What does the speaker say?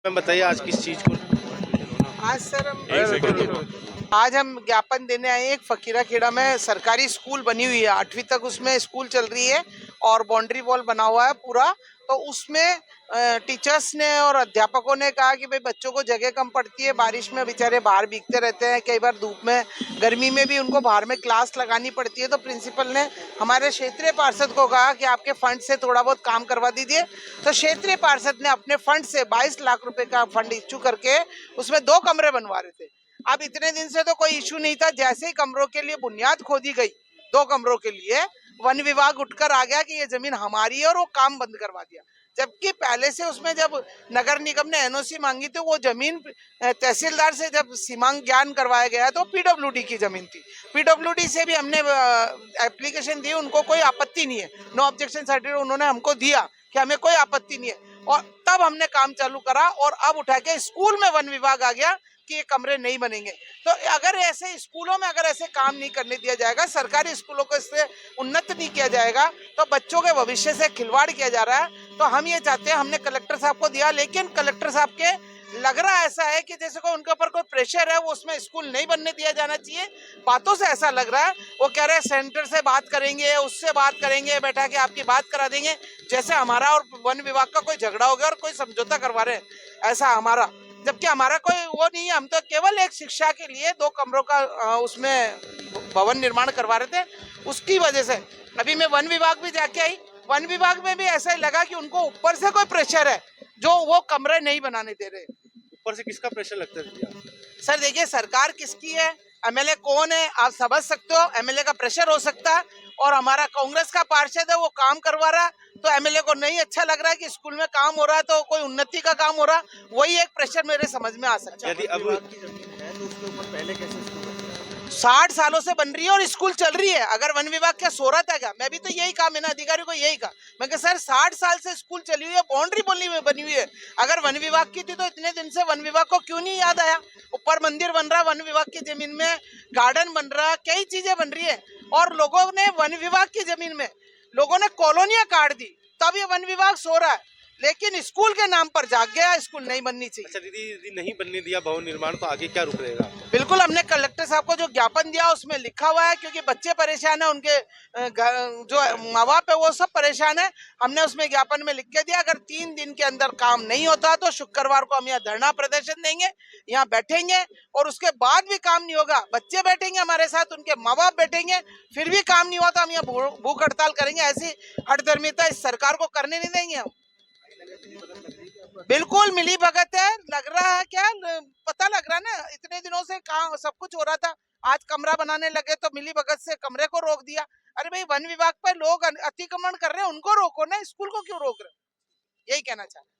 Ma'am बताइए आज किस चीज को? आज सर आज हम ज्ञापन देने आए हैं। एक फकीरा खेड़ा में सरकारी स्कूल बनी हुई है, 8वीं तक उसमें स्कूल चल रही है और बाउंड्री वॉल बना हुआ है पूरा। तो उसमें टीचर्स ने और अध्यापकों ने कहा कि भाई बच्चों को जगह कम पड़ती है, बारिश में बेचारे बाहर भीगते रहते हैं, कई बार धूप में गर्मी में भी उनको बाहर में क्लास लगानी पड़ती है। तो प्रिंसिपल ने हमारे क्षेत्रीय पार्षद को कहा कि आपके फंड से थोड़ा बहुत काम करवा दीजिए। तो क्षेत्रीय पार्षद ने अपने फंड से 22 लाख रुपए का फंड इश्यू करके उसमें 2 कमरे बनवा रहे थे। अब इतने दिन से तो कोई इशू नहीं था, जैसे ही कमरों के लिए बुनियाद खोदी गई 2 कमरों के लिए, वन विभाग उठकर आ गया कि ये जमीन हमारी है और वो काम बंद करवा दिया। जबकि पहले से उसमें जब नगर निगम ने एनओसी मांगी थी, वो जमीन तहसीलदार से जब सीमांक ज्ञान करवाया गया तो पीडब्ल्यूडी की जमीन थी। पीडब्ल्यूडी से भी हमने एप्लीकेशन दी, उनको कोई आपत्ति नहीं है, नो ऑब्जेक्शन सर्टिफिकेट उन्होंने हमको दिया कि हमें कोई आपत्ति नहीं है। और तब हमने काम चालू करा और अब उठा के स्कूल में वन विभाग आ गया कि ये कमरे नहीं बनेंगे। तो अगर ऐसे स्कूलों में अगर ऐसे काम नहीं करने दिया जाएगा, सरकारी स्कूलों को इससे उन्नत नहीं किया जाएगा, तो बच्चों के भविष्य से खिलवाड़ किया जा रहा है। तो हम ये चाहते हैं, हमने कलेक्टर साहब को दिया, लेकिन कलेक्टर साहब के लग रहा ऐसा है कि जैसे कोई उनके ऊपर कोई प्रेशर है, वो उसमें स्कूल नहीं बनने दिया जाना चाहिए। बातों से ऐसा लग रहा है, वो कह रहे हैं सेंटर से बात करेंगे, उससे बात करेंगे, बैठा के आपकी बात करा देंगे, जैसे हमारा और वन विभाग का कोई झगड़ा हो गया और कोई समझौता करवा रहे हैं ऐसा हमारा। जबकि हमारा कोई वो नहीं है, हम तो केवल एक शिक्षा के लिए 2 कमरों का उसमें भवन निर्माण करवा रहे थे। उसकी वजह से अभी मैं वन विभाग भी जाके आई, वन विभाग में भी ऐसा ही लगा कि उनको ऊपर से कोई प्रेशर है जो वो कमरे नहीं बनाने दे रहे। ऊपर से किसका प्रेशर लगता है? सर देखिए, सरकार किसकी है, एमएलए कौन है, आप समझ सकते हो। एमएलए का प्रेशर हो सकता है, और हमारा कांग्रेस का पार्षद है, वो काम करवा रहा है, तो एमएलए को नहीं अच्छा लग रहा है कि स्कूल में काम हो रहा है, तो कोई उन्नति का काम हो रहा है, वही एक प्रेशर मेरे समझ में आ सकता है। यदि अब 60 सालों से बन रही है और स्कूल चल रही है, अगर वन विभाग क्या सो रहा था क्या? मैं भी तो यही कहा, मैंने अधिकारी को यही कहा, मैं कहा सर 60 साल से स्कूल चली हुई है, बाउंड्री बनी हुई है, अगर वन विभाग की थी तो इतने दिन से वन विभाग को क्यों नहीं याद आया? ऊपर मंदिर बन रहा वन विभाग की जमीन में, गार्डन बन रहा, कई चीजें बन रही है, और लोगों ने वन विभाग की जमीन में लोगों ने कॉलोनियां काट दी, तब ये वन विभाग सो रहा है। लेकिन स्कूल के नाम पर जाग गया, स्कूल नहीं बननी चाहिए। अच्छा दीदी, नहीं बनने दिया भवन निर्माण, तो आगे क्या रुक रहेगा? बिल्कुल, हमने कलेक्टर साहब को जो ज्ञापन दिया उसमें लिखा हुआ है, क्योंकि बच्चे परेशान है, उनके जो माँ बाप है वो सब परेशान है। हमने उसमें ज्ञापन में लिख के दिया, अगर 3 दिन के अंदर काम नहीं होता तो शुक्रवार को हम यहाँ धरना प्रदर्शन देंगे, यहाँ बैठेंगे, और उसके बाद भी काम नहीं होगा, बच्चे बैठेंगे हमारे साथ, उनके माँ बाप बैठेंगे, फिर भी काम नहीं हुआ तो हम यहाँ भूख हड़ताल करेंगे। ऐसी हठधर्मिता इस सरकार को करने नहीं देंगे हम। बिल्कुल मिली भगत है, लग रहा है क्या, पता लग रहा है ना, इतने दिनों से कहाँ सब कुछ हो रहा था, आज कमरा बनाने लगे तो मिली भगत से कमरे को रोक दिया। अरे भाई, वन विभाग पे लोग अतिक्रमण कर रहे हैं, उनको रोको ना, स्कूल को क्यों रोक रहे हो? यही कहना चाहते हैं।